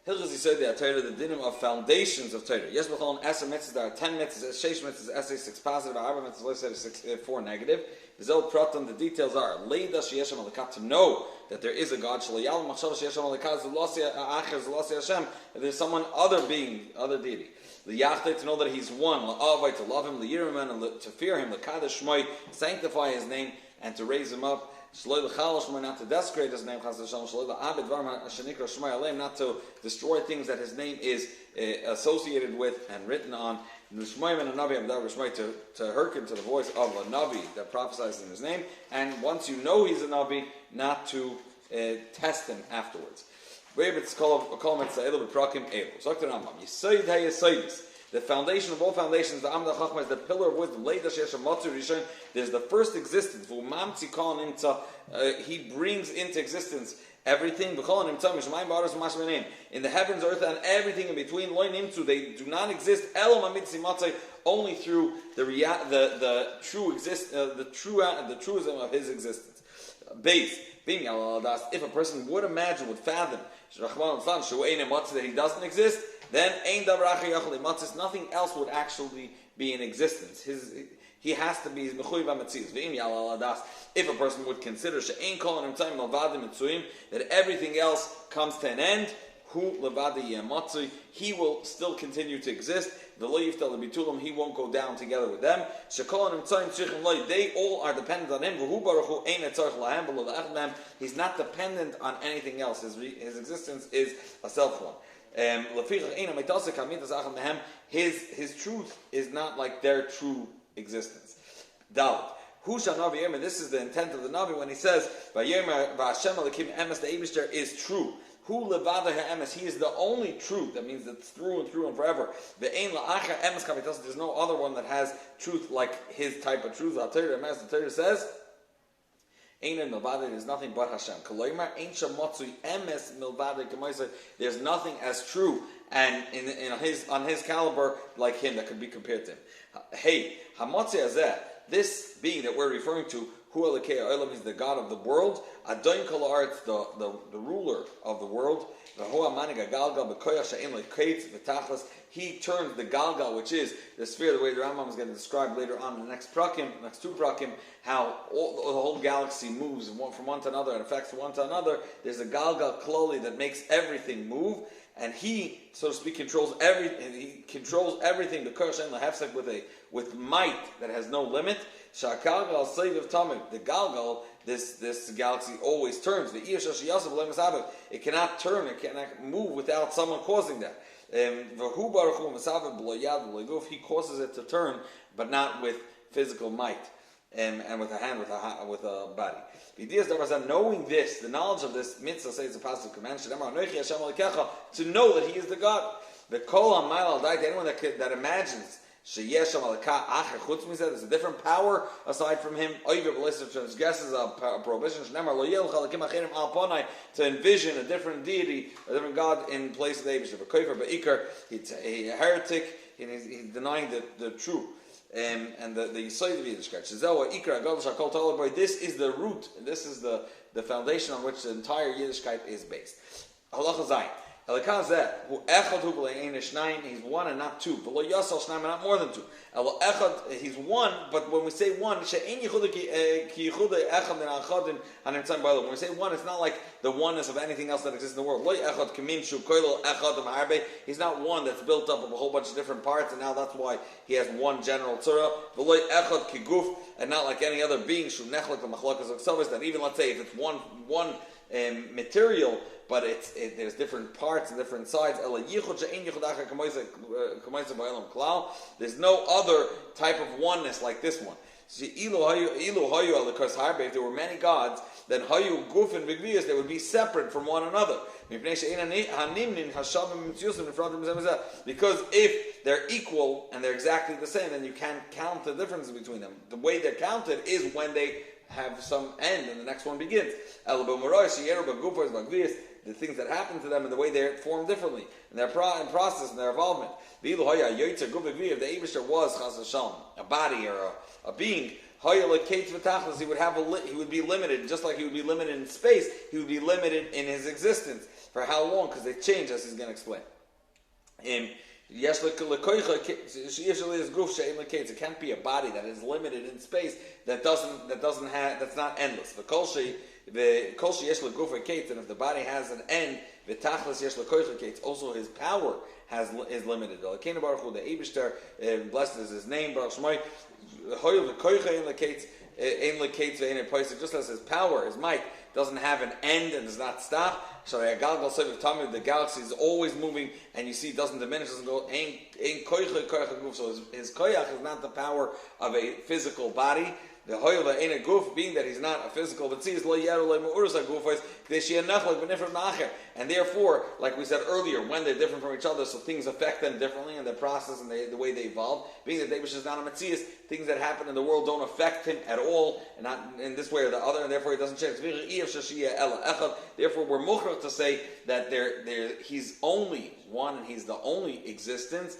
Hilchos Yesodei haTorah, the dinim of foundations of Torah. Yes, b'chol Eser mitzvahs, there are 10 mitzvahs, 6 mitzvahs, Esei 6 positive, 4 mitzvahs, Loisei 6 4 negative. V'zel pratam, the details are Leida sheyeshem alikat, to know that there is a God. Sheyal machshav sheyeshem alikat zulasi acher zulasi Hashem. That there's someone other being, other deity. Liyachdei, to know that He's one. La'avai, to love Him. Liyirim, and to fear Him. L'kadosh shmoi, sanctify His name and to raise Him up. Not to desecrate His name, not to destroy things that His name is associated with and written on. To hearken to the voice of a Navi that prophesies in His name, and once you know He's a Navi, not to test Him afterwards. The foundation of all foundations, the Amda Chachma, is the pillar of wisdom. There's the first existence. He brings into existence everything. In the heavens, earth, and everything in between, they do not exist only through the truism of His existence. Base. If a person would imagine, would fathom that He doesn't exist, then nothing else would actually be in existence. He has to be if a person would consider that everything else comes to an end, he will still continue to exist. He won't go down together with them. They all are dependent on Him. He's not dependent on anything else. His existence is a self one. His truth is not like their true existence. This is the intent of the Navi when he says, the Eibishter is true. He is the only truth. That means it's through and through and forever. There's no other one that has truth like His type of truth. The Torah says, there's nothing but Hashem. There's nothing as true and on his caliber like Him that could be compared to Him. Hey, this being that we're referring to, is the God of the world. The ruler of the world. He turns the Galgal, which is the sphere, the way the Rambam is going to describe later on in the next two prakim, how the whole galaxy moves from one to another and affects one to another. There's a Galgal Kloli that makes everything move, and He, so to speak, controls everything. He controls everything. The Korshen Lahefsek with might that has no limit. Shakalgal Seiv of Tamim. The Galgal, this galaxy always turns. It cannot turn. It cannot move without someone causing that. He causes it to turn, but not with physical might and with a hand, with a body. Knowing this, the knowledge of this mitzvah says a positive command to know that He is the God. Anyone that imagines there's a different power aside from Him. Transgresses a prohibition to envision a different deity, a different God in place of the Eibishter. He's a heretic, and he's denying the true. And the Yesodei of Yiddishkeit. This is the root. This is the foundation on which the entire Yiddishkeit is based. Halacha Zayin. He's one and not two. Not more than two. He's one, but when we say one, when we say one, it's not like the oneness of anything else that exists in the world. He's not one that's built up of a whole bunch of different parts, and now that's why He has one general tzura. And not like any other being, that even, let's say, if it's one material, but there's different parts and different sides. There's no other type of oneness like this one. If there were many gods, then they would be separate from one another. Because if they're equal and they're exactly the same, then you can't count the difference between them. The way they're counted is when they have some end and the next one begins. The things that happen to them and the way they're formed differently, and their process and their involvement. If the Eibishter was a body or a being, he would be limited, just like He would be limited in space. He would be limited in His existence. For how long? Because they change, as he's going to explain. It can't be a body that is limited in space that's not endless. And if the body has an end, also his power is limited. The Eibishter, blessed is his name, Baruch Shemai, just as his power, his might, doesn't have an end and does not stop. So the galaxy is always moving, and you see it doesn't diminish, doesn't go. So his koyach is not the power of a physical body. The hoyla ain't a goof, being that he's not a physical, but sees and therefore, like we said earlier, when they're different from each other, so things affect them differently in their process and the way they evolve. Being that Davish is not a Metzias, things that happen in the world don't affect him at all, and not in this way or the other, and therefore he doesn't change. Therefore, we're mukhrach to say that he's only one and he's the only existence,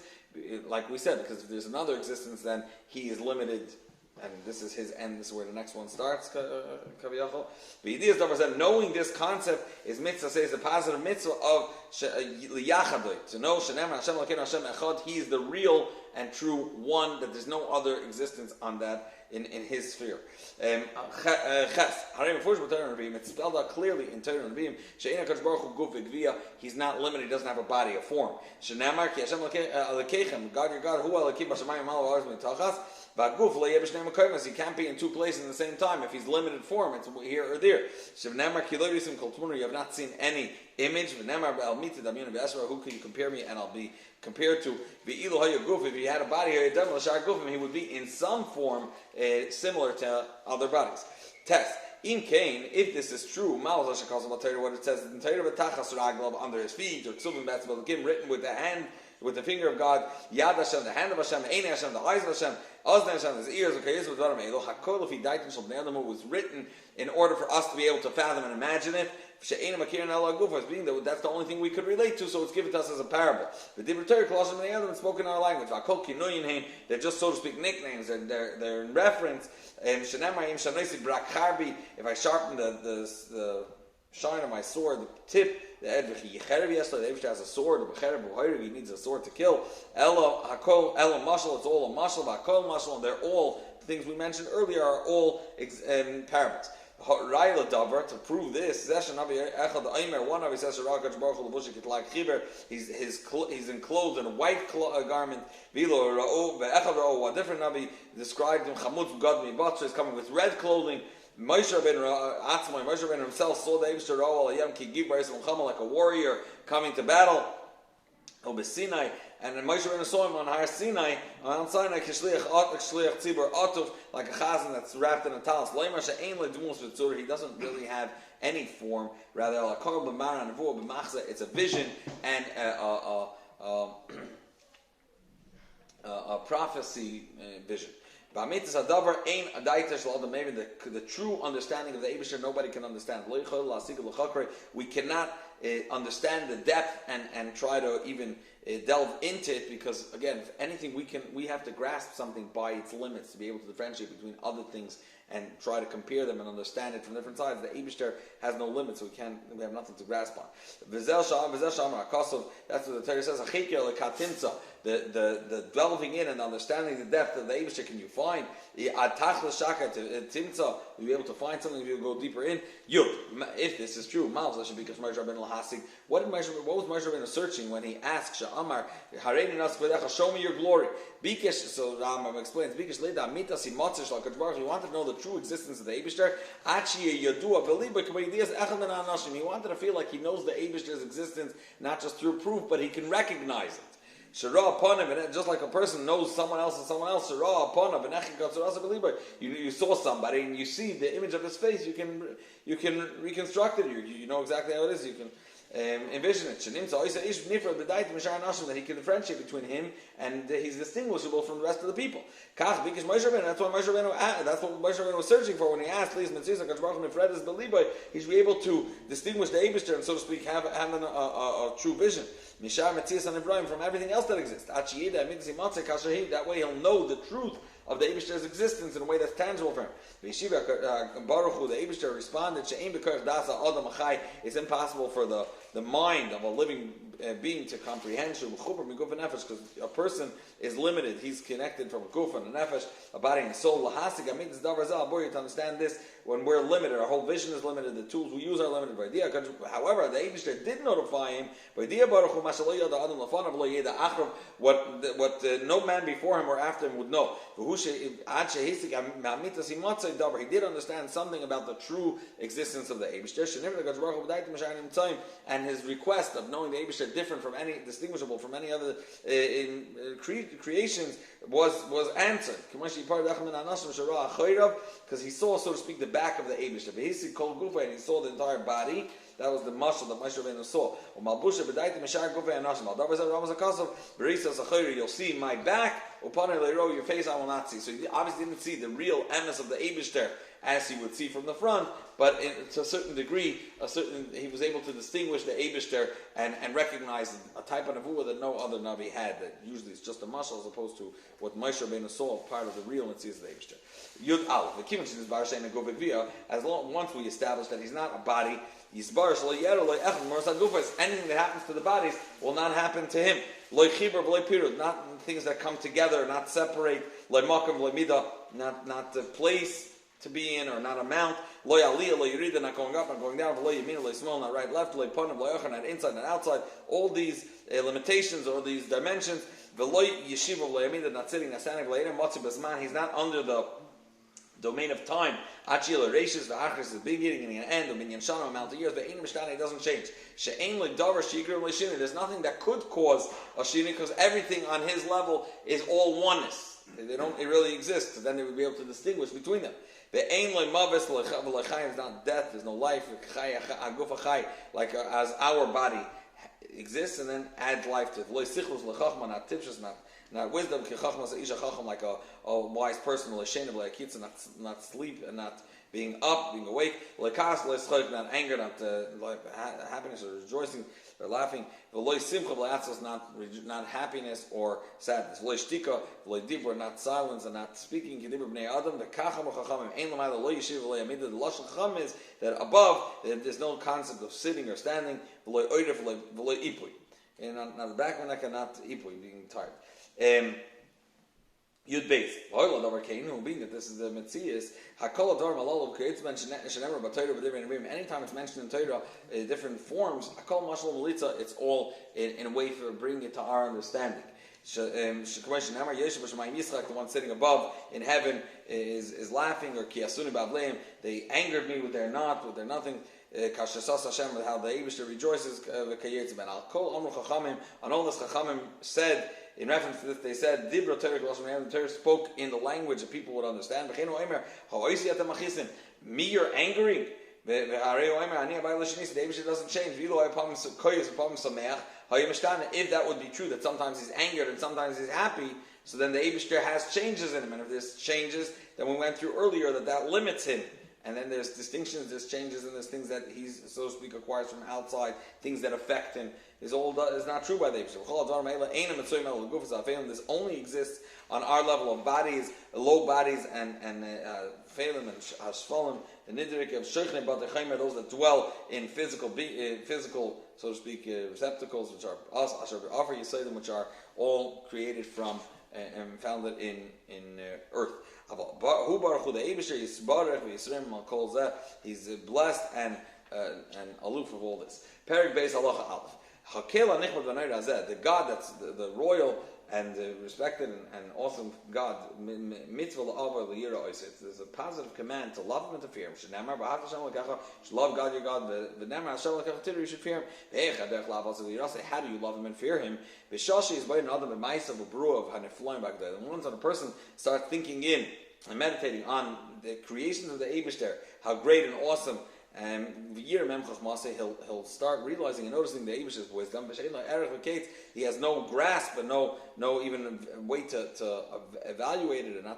like we said, because if there's another existence, then he is limited. And this is his end. This is where the next one starts. Kaviyachol. Knowing this concept is mitzvah. Says the positive mitzvah of liyachadoi, to know Shenem Hashem Elokeinu Hashem Echad. He is the real and true one. That there's no other existence on that in his sphere. It's spelled out clearly in Torah and Nevi'im. She'ein HaKadosh Baruch Hu guf v'gviya. He's not limited. He doesn't have a body, a form. Shenemar ki Hashem Elokeichem. God your God. Hu Elokim b'shamayim malo ha'aretz mitachas. He can't be in two places at the same time. If he's limited form, it's here or there. You have not seen any image. Who can you compare me and I'll be compared to? If he had a body, he would be in some form similar to other bodies. Test. In Cain, if this is true, what it says in Torah, under his feet, or written with the hand, with the finger of God, Yad Hashem, the hand of Hashem, Ein Hashem, the eyes of Hashem, Oznei Hashem, his ears, was written in order for us to be able to fathom and imagine it. Being that that's the only thing we could relate to, so it's given to us as a parable. The Torah spoken in our language. They're just, so to speak, nicknames. They're in reference. If I sharpen the shine of my sword, the tip, the Eivishter has a sword, he needs a sword to kill. Ella mashal, it's all a mashal, v'hakol mashal, and they're all things we mentioned earlier are all parables. Ra'ila davar, to prove this, one of he says he's enclosed in a white garment. A different Navi described him chamutz v'gad mi'batzer, is coming with red clothing. Moshe Rabbeinu himself saw the Eivishter like a warrior coming to battle. And then Moshe Rabbeinu saw him on Har Sinai, on Sinai, like a chazan that's wrapped in a talis. He doesn't really have any form. Rather, it's a vision and a prophecy vision. Maybe the true understanding of the Eibishter nobody can understand. We cannot understand the depth and try to even delve into it, because again, if anything, we have to grasp something by its limits to be able to differentiate between other things and try to compare them and understand it from different sides. The Eibishter has no limits, so we have nothing to grasp on. That's what the Torah says. The delving in and understanding the depth of the Eibishter, can you find to be able to find something, you'll go deeper in. If this is true, what was Moshe Rabbeinu searching when he asked Sha'amar, show me your glory? So Rambam explains, he wanted to know the true existence of the Eibishter. He wanted to feel like he knows the Eibishter's existence, not just through proof, but he can recognize it. Just like a person knows someone else and someone else, you saw somebody and you see the image of his face, you can reconstruct it, you know exactly how it is, you can envision it. That he can differentiate between him and he's distinguishable from the rest of the people. That's what Moshe Rabbeinu was searching for when he asked, he should be able to distinguish the Eibishter and, so to speak, have a true vision. From everything else that exists. That way he'll know the truth of the Eibishter's existence in a way that's tangible for him. The Eibishter responded, it's impossible for the the mind of a living being to comprehend, because a person is limited. He's connected from a guf and a nefesh, a body and a soul. To understand this, when we're limited, our whole vision is limited, the tools we use are limited. However, the Eibishter did notify him, what no man before him or after him would know. He did understand something about the true existence of the Eibishter, and his request of knowing the Eibishter different from any, distinguishable from any other creations was answered. Because he saw, so to speak, the back of the Eibishter. And he saw the entire body. That was the mashal that Moshe Rabbeinu saw. You'll see my back, your face I will not see. So he obviously didn't see the real emes of the Eibishter as he would see from the front, but to a certain degree, he was able to distinguish the Eibishter and recognize a type of nevuah that no other Navi had, that usually it's just a mashal as opposed to what Moshe Rabbeinu saw, part of the real Netzias of the Eibishter. Yud Aleph, the Kivin Shizis Bar Shein Go V'Gvia, once we establish that he's not a body, anything that happens to the bodies will not happen to him. Not things that come together, not separate, not the place to be in, or not amount, not going up, not going down, not right, left, not inside, not outside, all these limitations or these dimensions, not sitting, not standing, he's not under the domain of time. The beginning and end, amount of years, it doesn't change. There's nothing that could cause a shini, because everything on his level is all oneness. It really exists, so then they would be able to distinguish between them. The ain loy mavis is not death, there's no life, like as our body exists and then adds life to it. Loy sichus lechachma, not tipshus, not wisdom, like a wise person, not sleep and not being up, being awake, not anger, not happiness or rejoicing or laughing, not happiness or sadness, not silence and not speaking. The lashon is that above there's no concept of sitting or standing, and on the back of the neck and not ipui, being tired. Yud Beis. Being that this is the Metzias, anytime it's mentioned in Torah, different forms, it's all in a way for bringing it to our understanding. The one sitting above in heaven is laughing, or they angered me with their nothing. How the Eibishter rejoices. On all this Chachamim said, in reference to this, they said, the Torah spoke in the language that people would understand. Me, you're angering. The Eibishter doesn't change. If that would be true, that sometimes he's angered and sometimes he's happy, so then the Eibishter has changes in him. And if there's changes, then we went through earlier that limits him. And then there's distinctions, there's changes, and there's things that he's, so to speak, acquires from outside, things that affect him. Is not true by the Eibishter. This only exists on our level of bodies, low bodies, and Phelim and Hashfalim, the Nidrik of Shechne, but the Chaimer, those that dwell in physical, so to speak, receptacles, which are us, Asher Offer Yesodei, which are all created from and founded in earth. He's blessed and aloof of all this. Perik Beis Halacha Aleph. The God that's the royal and respected and awesome God, mitzvah la'ava l'yira oiseh. There's a positive command to love him and to fear him. You should love God your God. You should fear him. How do you love him and fear him? And once a person starts thinking in and meditating on the creation of the Eibishter, how great and awesome, he'll start realizing and noticing the Eibishter's wisdom. He has no grasp and no even way to evaluate it and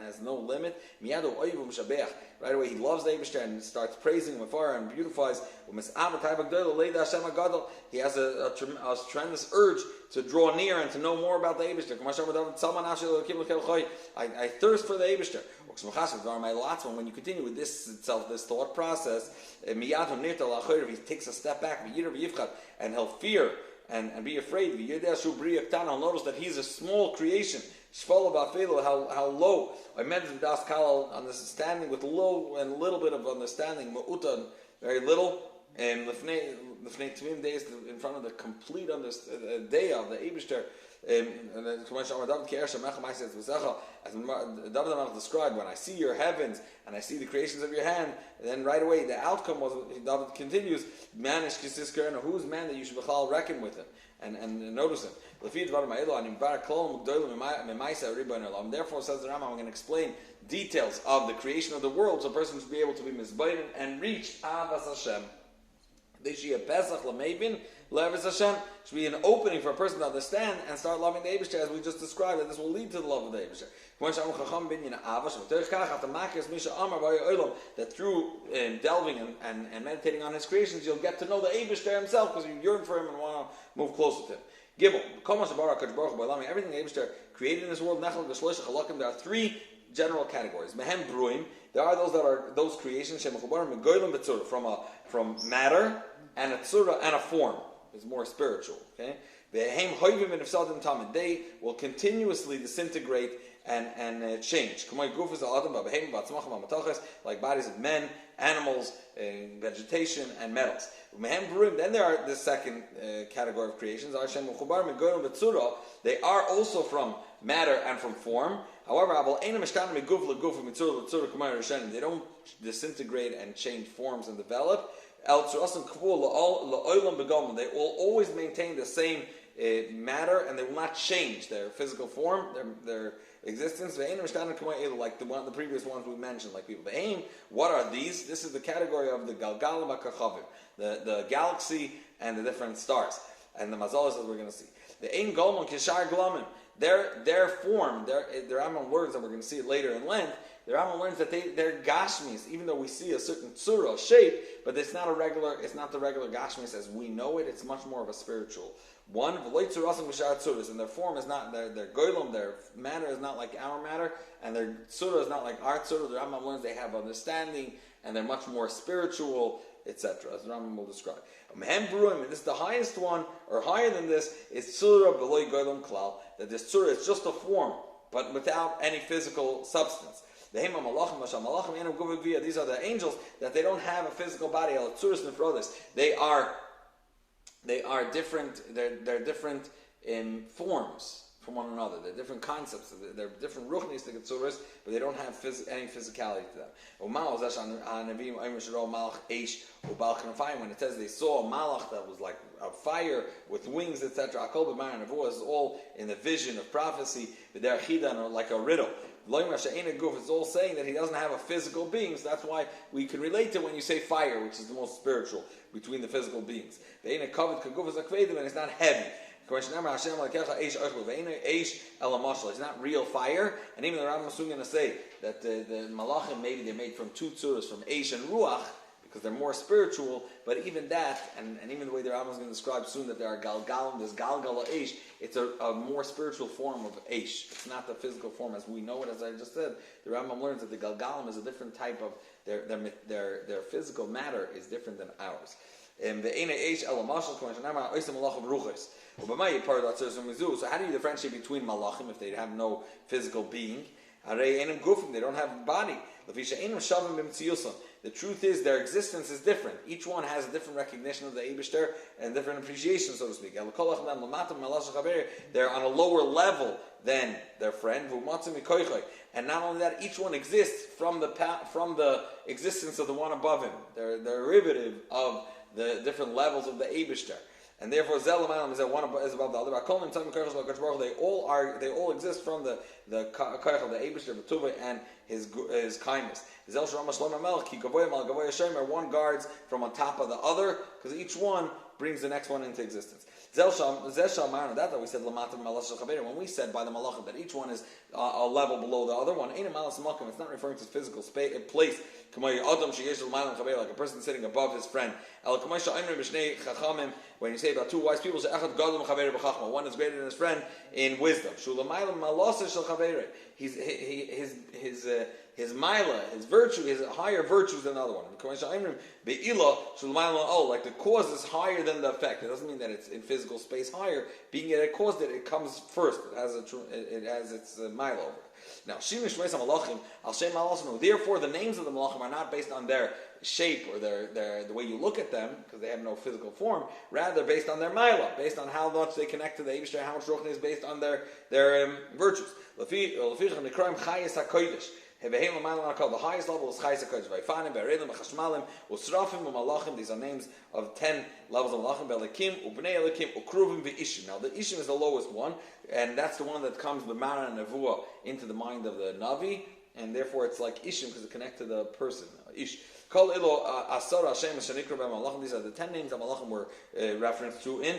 has no limit. Right right away he loves the Eibishter and starts praising him and beautifies. He has a tremendous urge to draw near and to know more about the Eibishter. I thirst for the Eibishter. When you continue with this itself, this thought process, he takes a step back and he'll fear and be afraid. He'll notice that he's a small creation. How low. I mentioned Das Kalal understanding with low and a little bit of understanding, very little. And Lefnei Tvim days in front of the complete day of the Eibishter. As David described, when I see your heavens and I see the creations of your hand, and then right away the outcome was, David continues, who's man that you should reckon with him and notice him. Therefore, says the Rambam, I'm going to explain details of the creation of the world so a person should be able to be mizbayim and reach Avas Hashem. Should be an opening for a person to understand and start loving the Eibishter, as we just described, that this will lead to the love of the Eibishter. That through delving and meditating on his creations, you'll get to know the Eibishter himself, because you yearn for him and want to move closer to him. Gimel, everything the Eibishter created in this world, there are three general categories. Mehem bruim, there are those that are those creations from matter and a tzura and a form. It's more spiritual. Okay, they will continuously disintegrate and change. Like bodies of men, animals, vegetation, and metals. Then there are the second category of creations. They are also from matter and from form. However, they don't disintegrate and change forms and develop. They will always maintain the same matter, and they will not change their physical form, their existence. Like the previous ones we mentioned, like people. What are these? This is the category of the Galgalim HaKachavim, the galaxy and the different stars, and the mazalas that we're going to see. The Ein Golmon Kishar Glamim. Their form, their Rambam learns, and we're going to see it later in length. The Rambam learns that they're gashmis, even though we see a certain tzura, shape, but it's not the regular gashmis as we know it. It's much more of a spiritual one. And their form is not their goylem, their matter is not like our matter, and their tzura is not like our tzura. The Rambam learns they have understanding, and they're much more spiritual, etc. As the Rambam will describe. And this is the highest one, or higher than this, is tzura beloy goylem klal. That this tzura is just a form, but without any physical substance. These are the angels that they don't have a physical body. They are different. They're different in forms from one another. They're different concepts. They're different ruchnistic tzuras, but they don't have any physicality to them. When it says they saw a malach that was like a fire with wings, etc., is all in the vision of prophecy. They're like a riddle. It's all saying that he doesn't have a physical being, so that's why we can relate to when you say fire, which is the most spiritual between the physical beings. It's not heavy. It's not real fire, and even the Rambam is soon going to say that the malachim, maybe they're made from two tzuras, from eish and ruach, because they're more spiritual, but even that, and even the way the Rambam is going to describe soon that there are galgalim, there's galgal eish, it's a more spiritual form of eish. It's not the physical form as we know it, as I just said. The Rambam learns that the galgalim is a different type of, their physical matter is different than ours. So how do you differentiate between malachim if they have no physical being? They don't have a body. The truth is their existence is different. Each one has a different recognition of the Eibishter and different appreciation, so to speak. They're on a lower level than their friend. And not only that, each one exists from the existence of the one above him. They're derivative of the different levels of the Eibishter. And therefore, Zelamalam is that one is above the other. They all exist from the koach of the Eibishter, B'tuvah, and his kindness. One guards from on top of the other, because each one brings the next one into existence. That we said when we said by the malachim that each one is a level below the other one. It's not referring to physical place. Like a person sitting above his friend. When you say about two wise people, one is greater than his friend in wisdom. His mila, his virtue, his higher virtues than the other one. Like the cause is higher than the effect. It doesn't mean that it's in physical space higher. Being that it caused it, it comes first. It has its mila over it. Now, therefore, the names of the malachim are not based on their shape or the way you look at them, because they have no physical form. Rather, based on their mila, based on how much they connect to the Eibishter, how much ruchni is based on their virtues. The highest level is Chayes HaKodesh. These are names of 10 levels of Malachim. Now the Ishim is the lowest one, and that's the one that comes the Mara and Nevuah into the mind of the Navi, and therefore it's like Ishim because it connects to the person. Ish. These are the 10 names that Malachim were referenced to in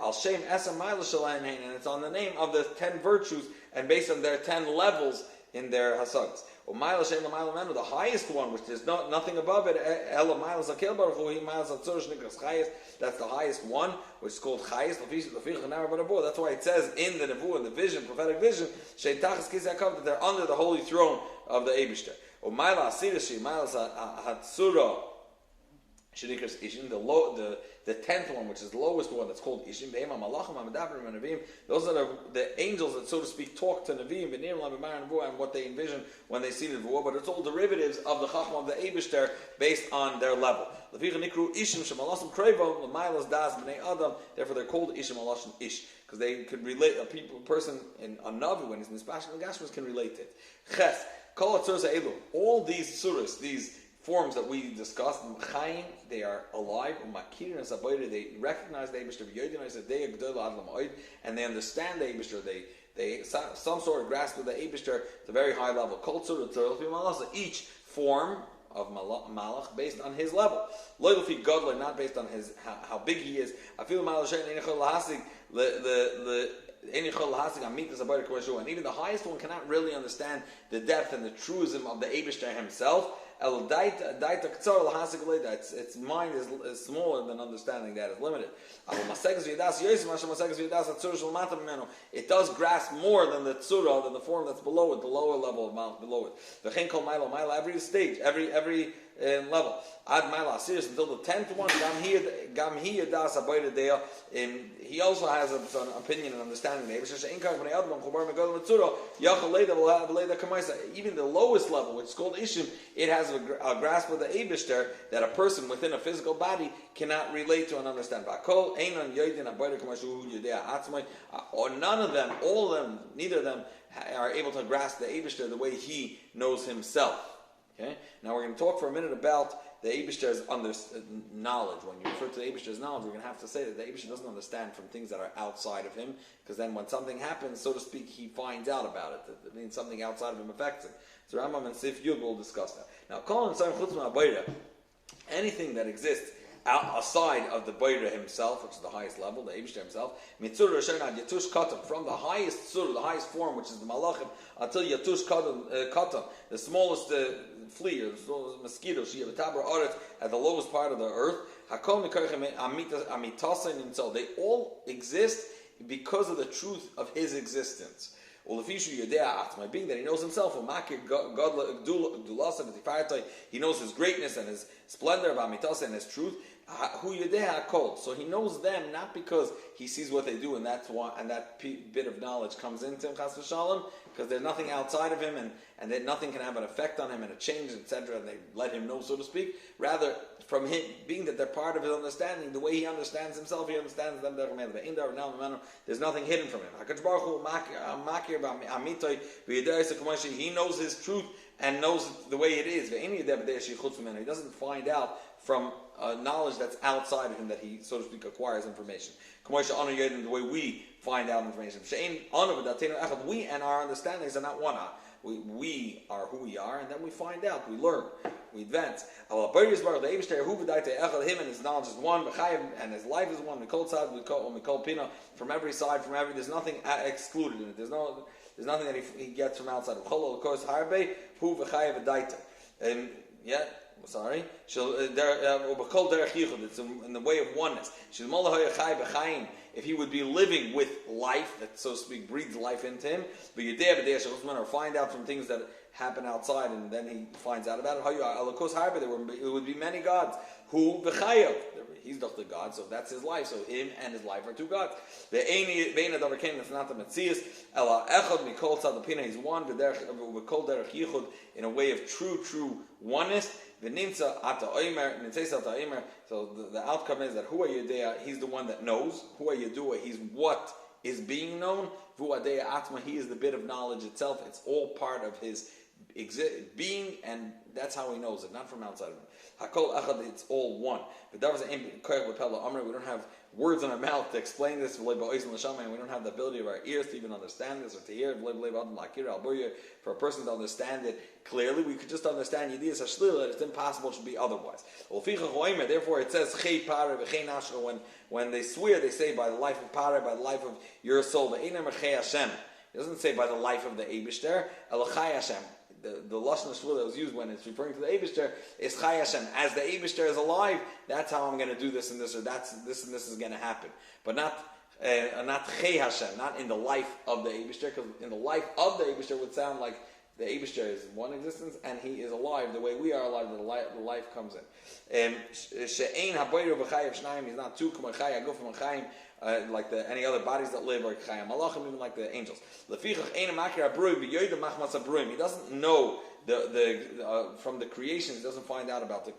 Al Shem Esam Maila Shalayim, and it's on the name of the 10 virtues and based on their 10 levels in their hasagas. The highest one, which there's nothing above it, that's the highest one, which is called Chayes. That's why it says in the Nevuah, in the vision, prophetic vision, that they're under the holy throne of the Eibishter. The 10th one, which is the lowest one, that's called Ishim. Those are the angels that, so to speak, talk to Nevi'im and what they envision when they see the Nevuah, but it's all derivatives of the Chachma of the Eibishter based on their level. Therefore they're called Ishim Alashim Ish, because they could relate, a person in a Navi, when he's in Spashim and Gashmas, can relate to it. Ches, all these surahs, these forms that we discussed, they are alive, they recognize the Eibishter, and they understand the Eibishter, they some sort of grasp of the Eibishter to a very high level. Each form of Malach based on his level. Not based on his how big he is. And even the highest one cannot really understand the depth and the truism of the Eibishter himself. Its mind is smaller than understanding that is limited. It does grasp more than the tzura, than the form that's below it, the lower level of Malach below it. Every stage, every level. Until the 10th one, he also has an opinion and understanding. Even the lowest level, which is called Ishim, it has a grasp of the Eibishter that a person within a physical body cannot relate to and understand. Or none of them, all of them, neither of them are able to grasp the Eibishter the way he knows himself. Okay. Now we're going to talk for a minute about the Eibishter's knowledge. When you refer to the Eibishter's knowledge, we're going to have to say that the Eibishter doesn't understand from things that are outside of him, because then when something happens, so to speak, he finds out about it. It means something outside of him affects him. So Rambam and Sif Yud will discuss that. Now, anything that exists aside of the Boira himself, which is the highest level, the Eibishter himself, from the highest surah, the highest form, which is the Malachim, until Yatush Katam, the smallest flea, or the smallest mosquito, at the lowest part of the earth, they all exist because of the truth of his existence. Being that he knows himself, he knows his greatness and his splendor and his truth. So he knows them not because he sees what they do, and that's why, and that bit of knowledge comes into him, chas v'shalom, because there's nothing outside of him, and that nothing can have an effect on him and a change, etc. And they let him know, so to speak. Rather, from him being that they're part of his understanding, the way he understands himself, he understands them. There's nothing hidden from him. He knows his truth and knows the way it is. He doesn't find out from knowledge that's outside of him, that he, so to speak, acquires information. The way we find out information. We and our understandings are not one. We are who we are, and then we find out, we learn, we advance. Him and his knowledge is one, and his life is one. From every side, there's nothing excluded in it. There's nothing that he gets from outside. It's in the way of oneness. If he would be living with life, that so to speak breathes life into him, or find out from things that happen outside, and then he finds out about it. There would be many gods. He's not the God, so that's his life. So him and his life are two gods. That's not the Metzias. He's one. In a way of true oneness. So the outcome is that Hu Yedea, he's the one that knows. Hu Yedua, he's what is being known. Vu Adea Atma, he is the bit of knowledge itself. It's all part of his being, and that's how he knows it, not from outside of him. Hakol Echad, it's all one. We don't have words in our mouth to explain this, and we don't have the ability of our ears to even understand this or to hear it. For a person to understand it clearly, we could just understand Yediyas HaShlila, it's impossible to be otherwise. Therefore it says when they swear, they say by the life of Parah, by the life of your soul. It doesn't say by the life of the Eibishter, Elachai Hashem. The Lashon Shvul that was used when it's referring to the Eibishter is Chai Hashem. As the Eibishter is alive, that's how I'm going to do this and this, or that's this and this is going to happen. But not Chai Hashem, not in the life of the Eibishter, because in the life of the Eibishter would sound like the Eibishter is one existence and he is alive the way we are alive. The life comes in. She'ein haboyru v'chayev shnayim. He's not two k'machai aguf v'chayim. Like any other bodies that live, or chayim malachim, even like the angels. Lefichach ein makir abruim v'yoyda machmas abruim. He doesn't know from the creations. He doesn't find out about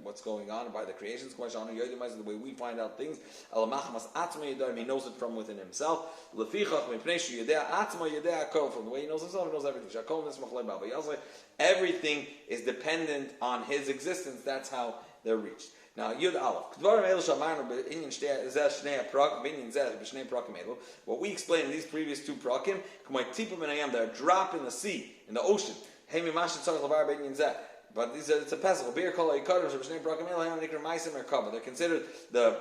what's going on by the creations. The way we find out things. He knows it from within himself. Lefichach mipnei yedea atzma yedea kol. From the way he knows himself, he knows everything. Everything is dependent on his existence. That's how they're reached. Now, Yud Aleph. What we explained in these previous two prakim, they're a drop in the sea, in the ocean. But it's a pesach. They're considered the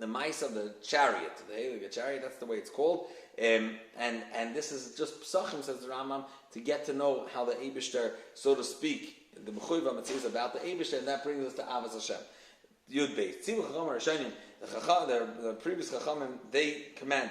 mice of the chariot. The chariot, that's the way it's called. And this is just psachim, says the Rambam, to get to know how the Eibishter, so to speak, the Mechuva Mitzvah is about the Eibishter, and that brings us to Avos Hashem. Yud Beis. The previous Chachamim, they commanded,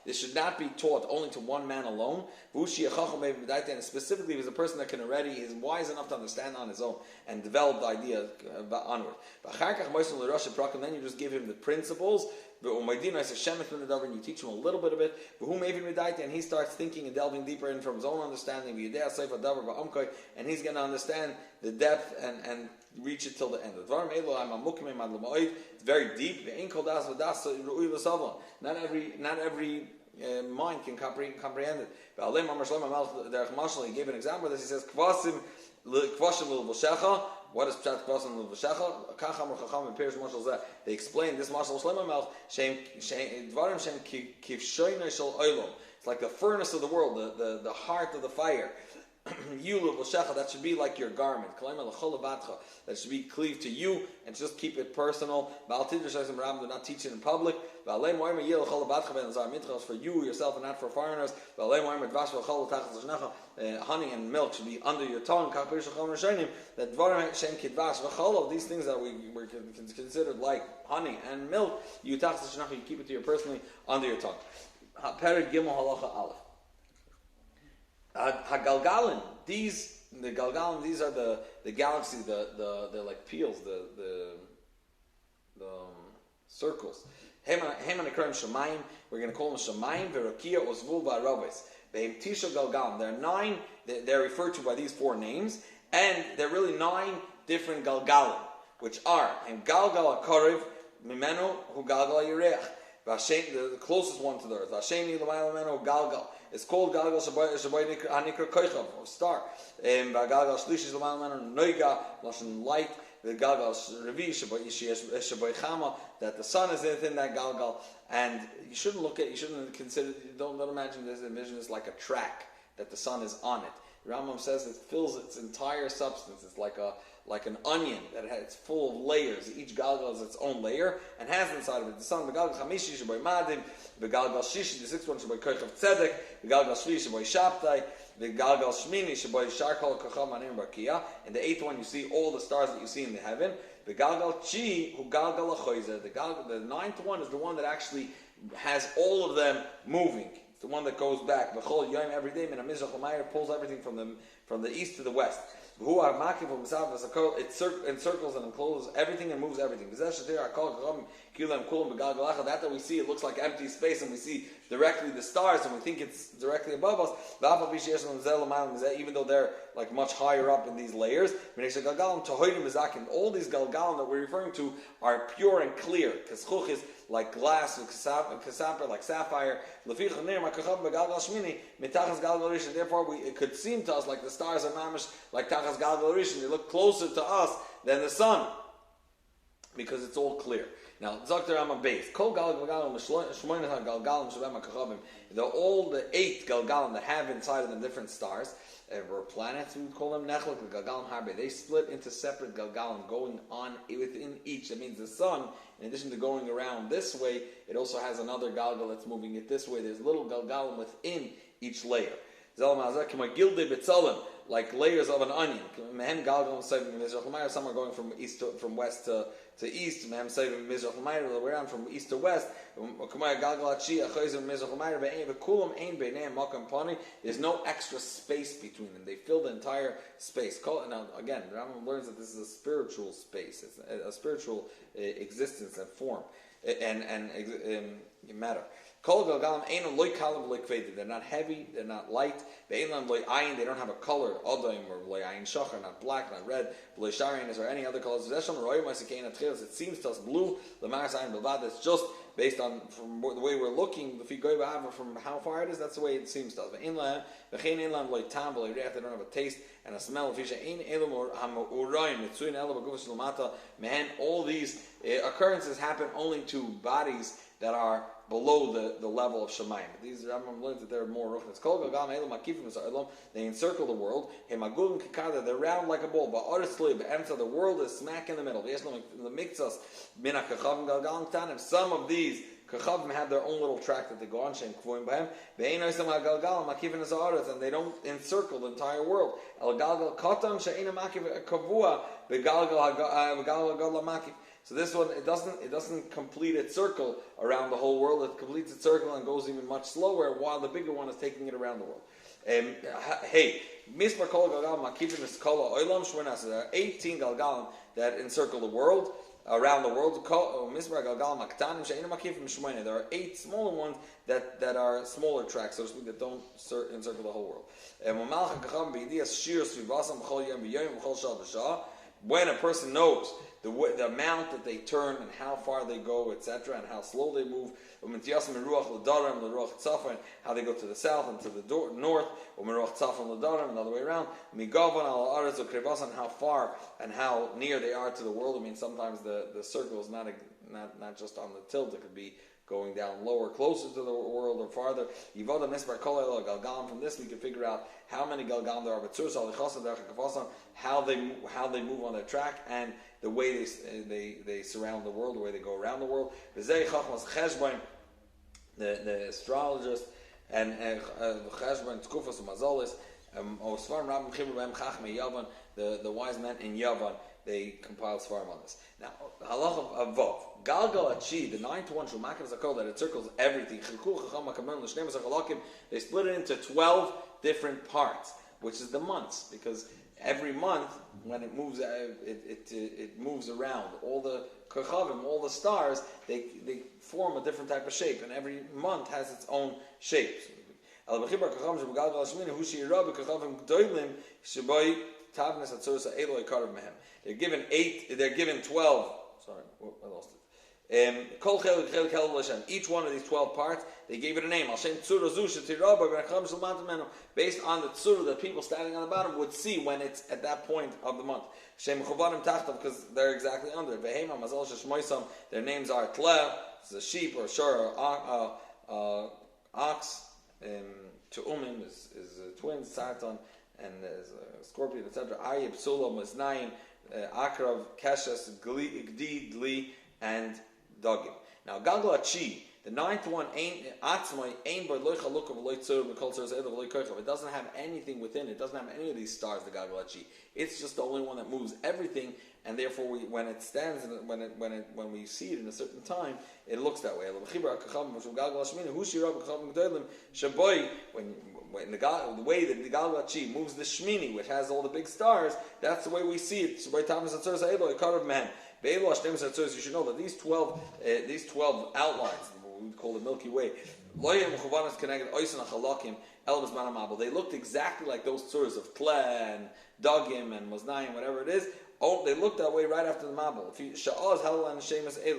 this should not be taught only to one man alone, and specifically if he's a person that is wise enough to understand on his own and develop the idea onward. Then you just give him the principles, and you teach him a little bit of it, and he starts thinking and delving deeper in from his own understanding, and he's going to understand the depth and reach it till the end. It's very deep. Not every mind can comprehend it. He gave an example of this. He says, what is Pshat Kvasim L'V'Shecha? They explain this Mashal Shlomo Melch, it's like the furnace of the world, the heart of the fire. That should be like your garment. That should be cleaved to you and just keep it personal. Do not teach it in public. For you yourself and not for foreigners. Honey and milk should be under your tongue. These things that were considered like honey and milk, you keep it to your personally under your tongue. Hagalgalin, these are the galaxy, the like peels, the circles. We're going to call them Shemayim, Verakia, Ozvul, Varaves. There are 9. They're referred to by these 4 names, and they're really 9 different Galgalim, which are Galgal HaKorev, Mimenu, Hu Galgal HaYireach. The closest one to the earth. Vasheni l'mayla Galgal. It's called Galgal Shaboy Hanikra Koichav, or star. Galgal Shlishi l'mayla Noiga, Lashon light. the Galgal Revi Shaboy Chama, that the sun is within that Galgal, and you shouldn't consider, don't imagine this, envision this like a track that the sun is on it. Rambam says it fills its entire substance. It's like an onion it's full of layers. Each galgal is its own layer and has inside of it the sun. The galgal chamishi shaboy madim, the galgal shishi, the sixth one shaboy kochav tzedek, the galgal shvi shaboy shabtai, the galgal shmini shaboy sharkol kochav manim barkia, and the eighth one you see all the stars that you see in the heaven. The galgal chi hu galgal achoizer. The ninth one is the one that actually has all of them moving. The one that goes back. B'chol yom every day. Min hamizrach l'mayir pulls everything from the east to the west. Who are makiv u'misav v'sakol. It encircles and encloses everything and moves everything. That we see, it looks like empty space, and we see directly the stars, and we think it's directly above us. Even though they're like much higher up in these layers, all these galgalim that we're referring to are pure and clear. Kaschuch is like glass, like sapphire. Therefore, it could seem to us like the stars are mamish, like tachas galgal rishon. They look closer to us than the sun, because it's all clear. Now, Dr. Rama base. Kol galgalim shmoinah galgalim shabem hakachavim. They're all the 8 galgalim that have inside of them different stars. Or planets, we would call them nechlek galgalim harbe. They split into separate galgalim going on within each. That means the sun, in addition to going around this way, it also has another galgal that's moving it this way. There's little galgalim within each layer. Like layers of an onion. Some are going from west to east. The way around from east to west. There's no extra space between them. They fill the entire space. Now, again, the Rambam learns that this is a spiritual space. It's a spiritual existence and form and matter. They're not heavy, they're not light. They don't have a color. Not black, not red. Is there any other colors? It seems to us blue. It's just based on from the way we're looking. If you go from how far it is, that's the way it seems to us. They don't have a taste and a smell. All these occurrences happen only to bodies that are below the level of Shemayim. These Rambam learns that they're more ruchnis. They encircle the world. They're round like a ball. The world is smack in the middle. Some of these Kachavim have their own little track that they go on, and they don't encircle the entire world. So this one, it doesn't complete its circle around the whole world. It completes its circle and goes even much slower, while the bigger one is taking it around the world. Mispar kol galgalim makifim is kol ha'olam shmona. So there are 18 galgalim that encircle the world, around the world. Mispar galgalim maktanim she'einu makifim shmona. There are 8 smaller ones that are smaller tracks, so to speak, that don't encircle the whole world. When a person knows the amount that they turn and how far they go, etc., and how slow they move, and how they go to the south and to the north, and the other way around, and how far and how near they are to the world. I mean, sometimes the circle is not just on the tilt; it could be going down lower, closer to the world, or farther. From this, we can figure out how many galgalim there are, how they move on their track, and the way they surround the world, the way they go around the world. The astrologist and the wise men in Yavan, they compiled svarim on this. Now, halach of Vov, Galgal Achi, the 9th one, Shumakim Zakol, that it circles everything. They split it into 12 different parts, which is the months, because every month, when it moves, it moves around. All the kachavim, all the stars, they form a different type of shape, and every month has its own shape. They're given 12. Sorry, I lost Each one of these 12 parts, they gave it a name. Based on the tzura that people standing on the bottom would see when it's at that point of the month. Because they're exactly under it. Their names are Tle, it's a sheep, or Shur, or ox. Tu'umim is twins, Sarton, and scorpion, etc. Ayib, Sulam, Misnaim, Akrav, Keshes, Gdi, Dli, and Dogim. Now, Galgal Chi, the ninth one, it doesn't have anything within it. It doesn't have any of these stars, the Galgal Chi. It's just the only one that moves everything, and therefore, when it stands, when we see it in a certain time, it looks that way. When the way that the Galgal Chi moves the Shmini, which has all the big stars, that's the way we see it. You should know that these 12 outlines, what we call the Milky Way, they looked exactly like those tzuras of Tle and Dagim and Moznayim, whatever it is. Oh, they looked that way right after the Mabul.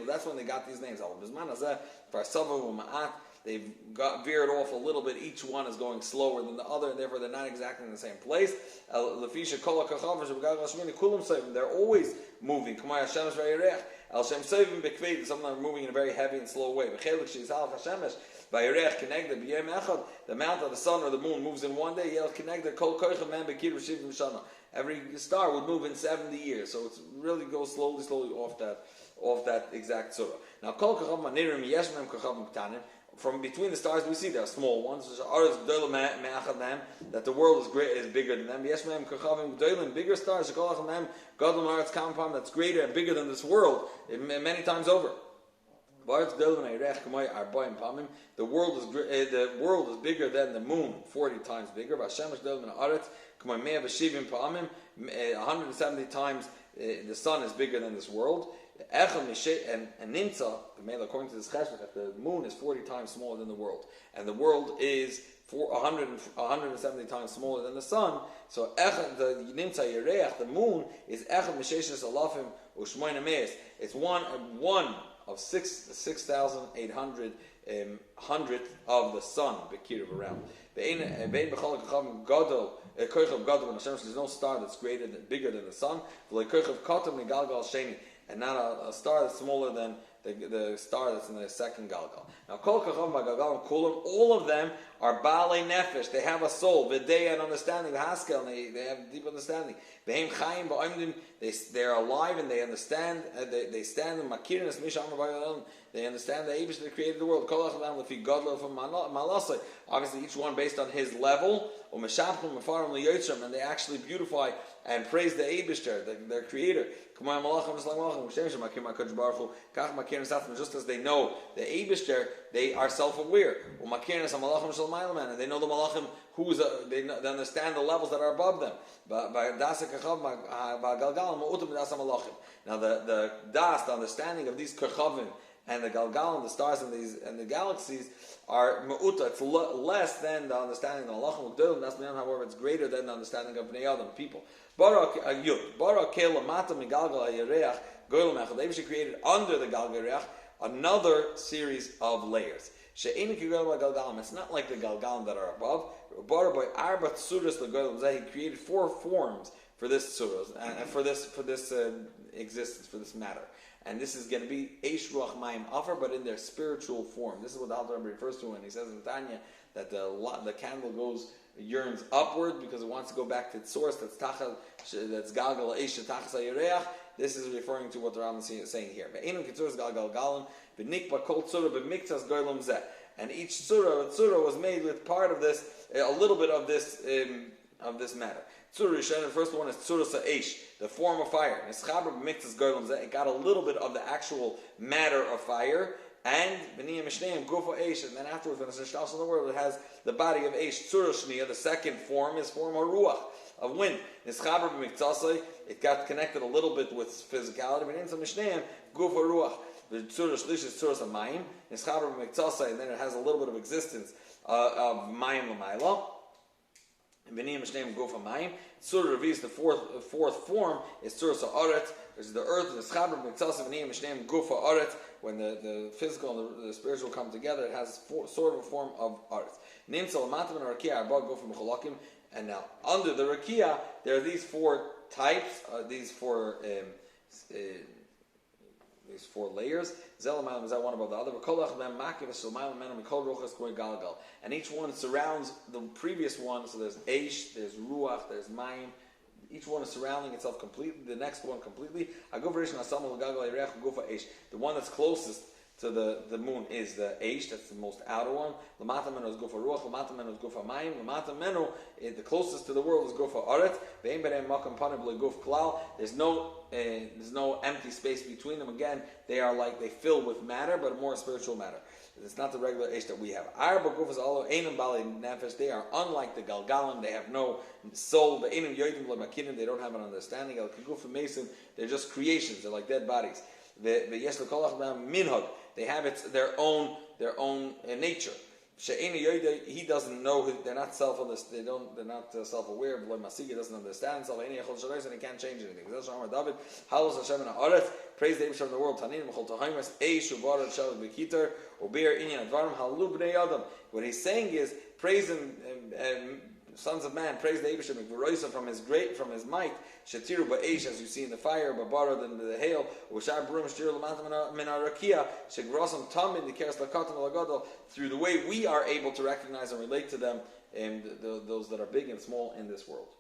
That's when they got these names. They've veered off a little bit. Each one is going slower than the other, and therefore they're not exactly in the same place. They're always moving. Some of them are moving in a very heavy and slow way. The mount of the sun or the moon moves in one day. Every star would move in 70 years, so it really goes slowly off that exact surah. Now, from between the stars we see there are small ones, that the world is bigger than them. Bigger stars, that's greater and bigger than this world many times over. The world is bigger than the moon, 40 times bigger. 170 times the sun is bigger than this world. And Nimtza, according to this cheshbon, that the moon is 40 times smaller than the world, and the world is 170 times smaller than the sun. So the Nimtza Yereach, the moon, is Echad Misheshes Alafim Ushmoina Meis. It's one of 6,800 hundredth of the sun, Bekirov around. There's no star that's bigger than the sun. And not a star that's smaller than the star that's in the second Galgal. Now, all of them are Baalei Nefesh. They have a soul, V'dei and understanding, V'haskel, and they have deep understanding. They are alive and they understand. They stand in Makirinus Misham. They understand the Abish that created the world. Obviously, each one based on his level. And they actually beautify and praise the Abish, their creator. Just as they know the Abish, they are self-aware. And they know the Malachim they understand the levels that are above them. Now the das, the understanding of these kachavim and the galgal and the stars and the galaxies are meuta. It's less than the understanding of the malachim u'gdolim. That's beyond, however, it's greater than the understanding of bnei adam, people. Barak kela mata migalgal hayareach goyim echad. They actually created under the galgal hayareach another series of layers. It's not like the galgalim that are above. He created 4 forms for this surah and for this existence, for this matter. And this is going to be Eish Ruach Mayim Afer, but in their spiritual form. This is what the haTorah refers to when he says in Tanya that the candle yearns upward because it wants to go back to its source. That's Galgal Eish Tachas HaYereach. This is referring to what the Rambam is saying here. And each surah was made with part of this, a little bit of this matter. Tzura Rishon, the first one is Tzura Sa'esh, the form of fire. It got a little bit of the actual matter of fire. And B'niyam Mishneim, Gufa Eish, and then afterwards, when it's in the world, it has the body of Eish. Tzura Shniya, the second form, is form of Ruach, of wind. It got connected a little bit with physicality. B'niyam Mishneim, Gufa Ruach. The Tzura Shlish is Tzura Samayim. And then it has a little bit of existence of Mayim L'mayla. B'niyam Mishneim Gufa Mayim. Tzura Ravi is the fourth form. Is Tzura Sa'aret. There's the earth. The Schaber B'Miktasa B'niyam Mishneim Gufa Aret. when the physical and the spiritual come together, it has sort of a form of art. Nimsa l'matam and rakia arba gufim mecholakim. And now under the rakia, there are these four types, these four layers. Zelamayim is that one above the other. And each one surrounds the previous one. So there's Eish, there's Ruach, there's Mayim. Each one is surrounding itself completely. The next one completely. The one that's closest to the moon is the Eish, that's the most outer one. The closest to the world is Gufa Aret. There's no empty space between them. Again, they fill with matter, but more spiritual matter. It's not the regular Eish that we have. They are unlike the Galgalim. They have no soul. They don't have an understanding. They're just creations. They're like dead bodies. They have their own nature. He doesn't know. They're not They're not self-aware. He doesn't understand himself, and he can't change anything. Praise the Abisham in the world. What he's saying is praise and sons of man, praise the Abisham from his might. Shetiru ba'esh, as you see in the fire, babara than the hail. Through the way we are able to recognize and relate to them, and those that are big and small in this world.